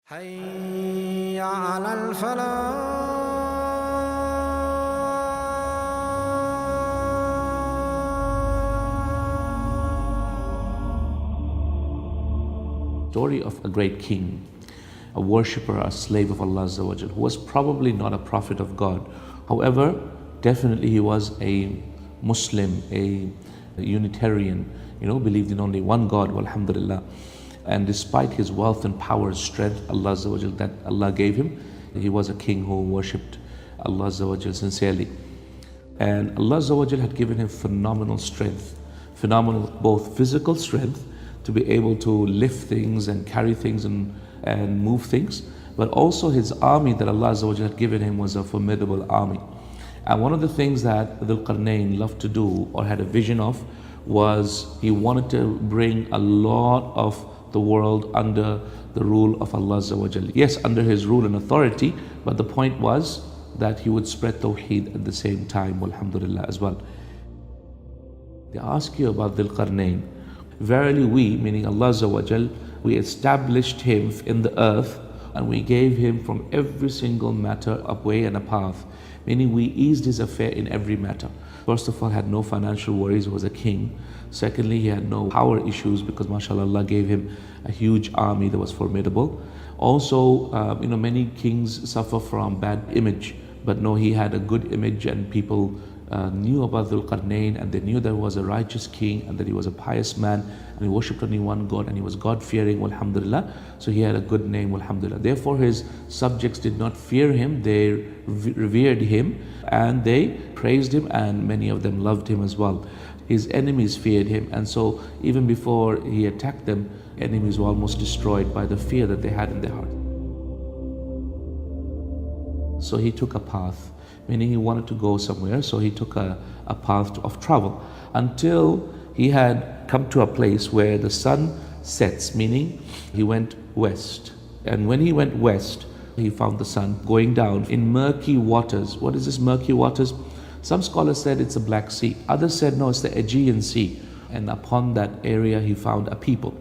حي على الفلاح. Story of a great king, a worshipper, a slave of Allah Azza wa Jal, who was probably not a prophet of God. However, definitely he was a Muslim, a Unitarian, believed in only one God, alhamdulillah. And despite his wealth and power and strength, Allah Azza wa Jal, that Allah gave him, he was a king who worshipped Allah Azza wa Jal sincerely. And Allah Azza wa Jal had given him phenomenal strength, phenomenal both physical strength to be able to lift things and carry things and move things, but also his army that Allah Azza wa Jal had given him was a formidable army. And one of the things that Dhul Qarnain loved to do or had a vision of was he wanted to bring a lot of the world under the rule of Allah Azza wa Jal. Yes, under his rule and authority, but the point was that he would spread Tawheed at the same time, alhamdulillah, as well. They ask you about Dhul Qarnain. Verily we, meaning Allah Azza wa Jal, we established him in the earth and we gave him from every single matter a way and a path, meaning we eased his affair in every matter. First of all, had no financial worries, he was a king. Secondly, he had no power issues because mashallah Allah gave him a huge army that was formidable. Also, many kings suffer from bad image, but no, he had a good image and people knew about Dhul Qarnain and they knew that he was a righteous king and that he was a pious man and he worshipped only one God and he was God-fearing, alhamdulillah. So he had a good name, alhamdulillah. Therefore his subjects did not fear him, they revered him and they praised him, and many of them loved him as well. His enemies feared him, and so even before he attacked them, enemies were almost destroyed by the fear that they had in their heart. So he took a path, meaning he wanted to go somewhere, so he took a path of travel until he had come to a place where the sun sets, meaning he went west. And when he went west, he found the sun going down in murky waters. What is this murky waters? Some scholars said it's the Black Sea. Others said no, it's the Aegean Sea. And upon that area he found a people.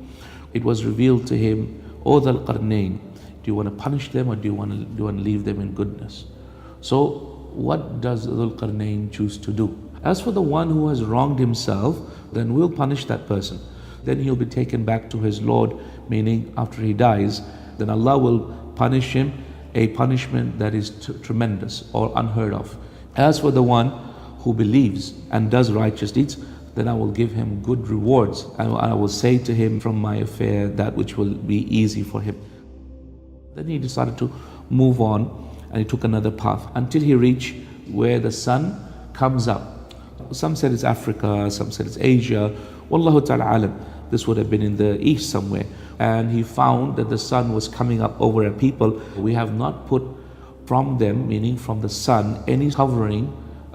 It was revealed to him, O Dhul Qarnain, do you want to punish them or do you want to leave them in goodness? So what does Dhul Qarnain choose to do? As for the one who has wronged himself, then we'll punish that person. Then he'll be taken back to his Lord, meaning after he dies, then Allah will punish him a punishment that is tremendous or unheard of. As for the one who believes and does righteous deeds, then I will give him good rewards. And I will say to him from my affair that which will be easy for him. Then he decided to move on and he took another path until he reached where the sun comes up. Some said it's Africa, some said it's Asia. Wallahu ta'ala alam. This would have been in the east somewhere. And he found that the sun was coming up over a people. We have not put from them, meaning from the sun, any covering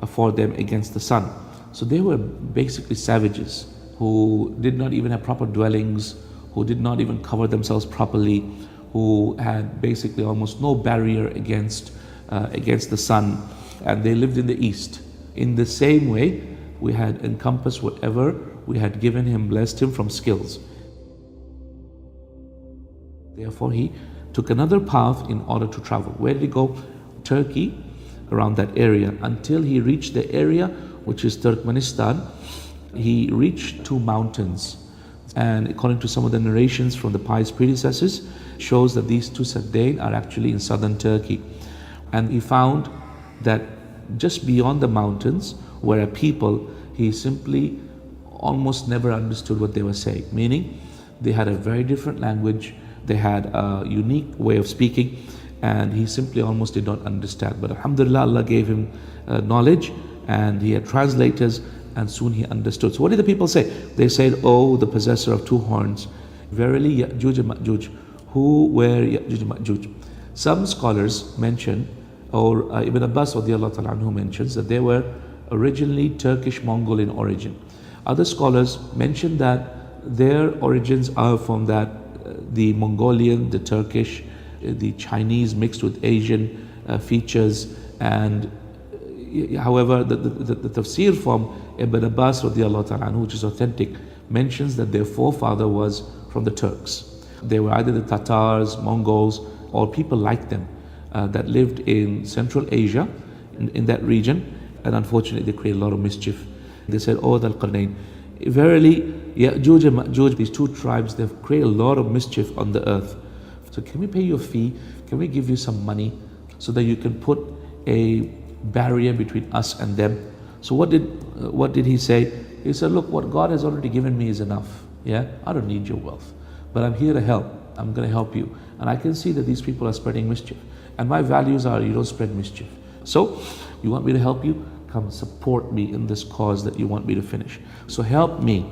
for them against the sun. So they were basically savages who did not even have proper dwellings, who did not even cover themselves properly, who had basically almost no barrier against the sun, and they lived in the east. In the same way, we had encompassed whatever we had given him, blessed him from skills. Therefore, he took another path in order to travel. Where did he go? Turkey, around that area, until he reached the area which is Turkmenistan. He reached two mountains, and according to some of the narrations from the pious predecessors, shows that these two Saddain are actually in southern Turkey. And he found that just beyond the mountains were a people he simply almost never understood what they were saying, meaning they had a very different language, they had a unique way of speaking, and he simply almost did not understand. But alhamdulillah, Allah gave him knowledge and he had translators, and soon he understood. So what did the people say? They said, oh, the possessor of two horns, verily Ya'juj and Ma'juj. Who were Ya'juj and Ma'juj? Some scholars mention, or Ibn Abbas radiallahu ta'ala anhu mentions, that they were originally Turkish Mongol in origin. Other scholars mention that their origins are from the Mongolian, the Turkish, the Chinese mixed with Asian features. And however, the tafsir from Ibn Abbas radiallahu ta'ala anhu, which is authentic, mentions that their forefather was from the Turks. They were either the Tatars, Mongols, or people like them that lived in Central Asia, in that region, and unfortunately they create a lot of mischief. They said, "Oh, Dhul Qarnain, verily, Ya'juj and Ma'juj, these two tribes, they've created a lot of mischief on the earth. So can we pay you a fee? Can we give you some money so that you can put a barrier between us and them?" So what did he say? He said, "Look, what God has already given me is enough. Yeah, I don't need your wealth, but I'm here to help. I'm going to help you, and I can see that these people are spreading mischief, and my values are you don't spread mischief. So you want me to help you? Come support me in this cause that you want me to finish. So help me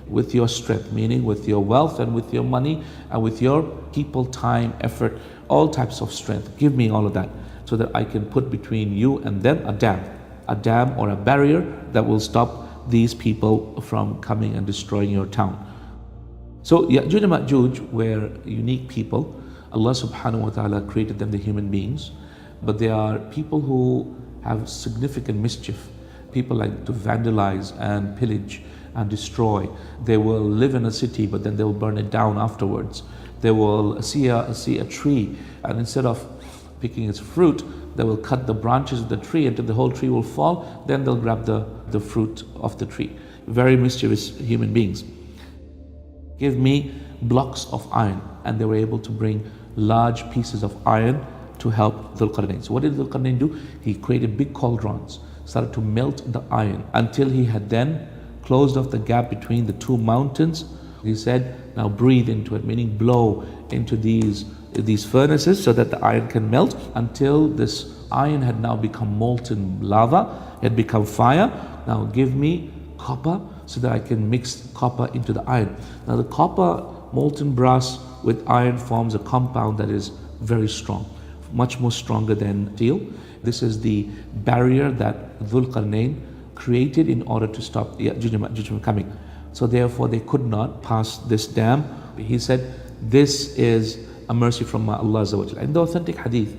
with your strength, meaning with your wealth and with your money and with your people, time, effort, all types of strength. Give me all of that so that I can put between you and them a dam or a barrier that will stop these people from coming and destroying your town." So Ya'juj and Ma'juj were unique people. Allah subhanahu wa ta'ala created them, the human beings, but they are people who have significant mischief. People like to vandalize and pillage and destroy. They will live in a city, but then they will burn it down afterwards. They will see a tree, and instead of picking its fruit, they will cut the branches of the tree until the whole tree will fall. Then they'll grab the fruit of the tree. Very mischievous human beings. "Give me blocks of iron," and they were able to bring large pieces of iron to help Dhul Qarnain. So what did Dhul Qarnain do? He created big cauldrons, started to melt the iron until he had then closed off the gap between the two mountains. He said, "Now breathe into it," meaning blow into these furnaces so that the iron can melt, until this iron had now become molten lava, it had become fire. "Now give me copper so that I can mix copper into the iron." Now the copper, molten brass with iron forms a compound that is very strong, much more stronger than steel. This is the barrier that Dhul Qarnain created in order to stop Ya'juj and Ma'juj from coming. So therefore they could not pass this dam. He said, "This is a mercy from Allah Azza wa Jalla." In the authentic hadith,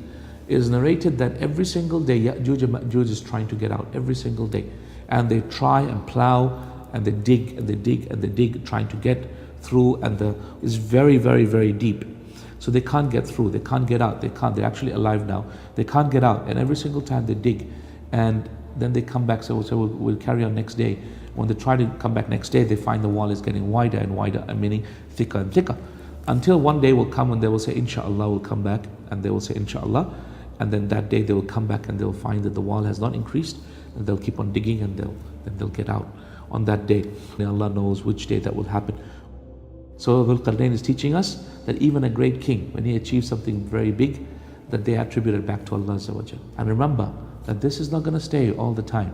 it is narrated that every single day Ya'juj and Ma'juj is trying to get out, every single day. And they try and plow, and they dig, and they dig, and they dig, trying to get through, and it's very, very, very deep. So they can't get through, they can't get out, they're actually alive now. They can't get out, and every single time they dig, and then they come back, so we'll carry on next day. When they try to come back next day, they find the wall is getting wider and wider, and meaning thicker and thicker. Until one day will come when they will say, "Inshallah, we'll come back," and they will say, "Inshallah," and then that day they will come back and they'll find that the wall has not increased, and they'll keep on digging, and they'll get out on that day. And Allah knows which day that will happen. So Dhul Qarnain is teaching us that even a great king, when he achieves something very big, that they attribute it back to Allah Azza wa Jal. And remember that this is not going to stay all the time.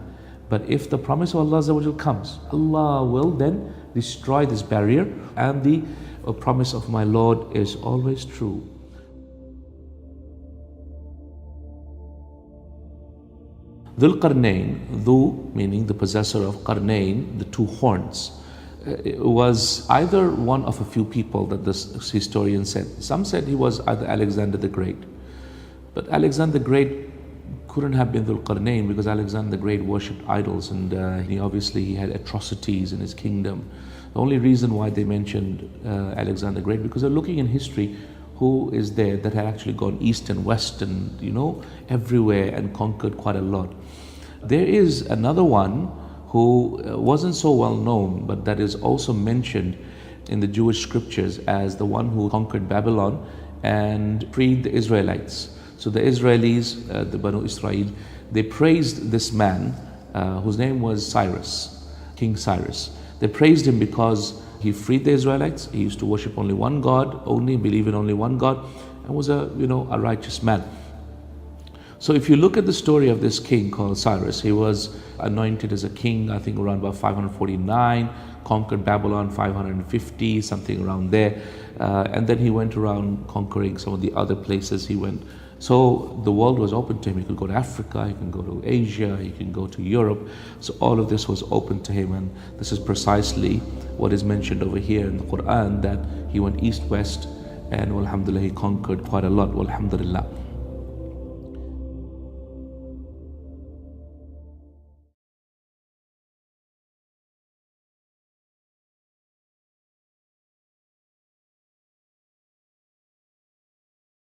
But if the promise of Allah Azza wa Jal comes, Allah will then destroy this barrier, and the promise of my Lord is always true. Dhul Qarnain, Dhu meaning the possessor of Qarnain, the two horns, was either one of a few people that this historian said. Some said he was either Alexander the Great. But Alexander the Great couldn't have been Dhul Qarnain, because Alexander the Great worshipped idols, and he had atrocities in his kingdom. The only reason why they mentioned Alexander the Great, because they're looking in history who is there that had actually gone east and west and everywhere and conquered quite a lot. There is another one who wasn't so well known, but that is also mentioned in the Jewish scriptures as the one who conquered Babylon and freed the Israelites. So the Israelis, the Banu Israel, they praised this man whose name was Cyrus, King Cyrus. They praised him because he freed the Israelites. He used to worship only one God, only believe in only one God, and was a righteous man. So if you look at the story of this king called Cyrus, he was anointed as a king, I think around about 549, conquered Babylon 550, something around there. And then he went around conquering some of the other places he went. So the world was open to him. He could go to Africa, he can go to Asia, he can go to Europe. So all of this was open to him, and this is precisely what is mentioned over here in the Quran, that he went east-west, and alhamdulillah, he conquered quite a lot, alhamdulillah.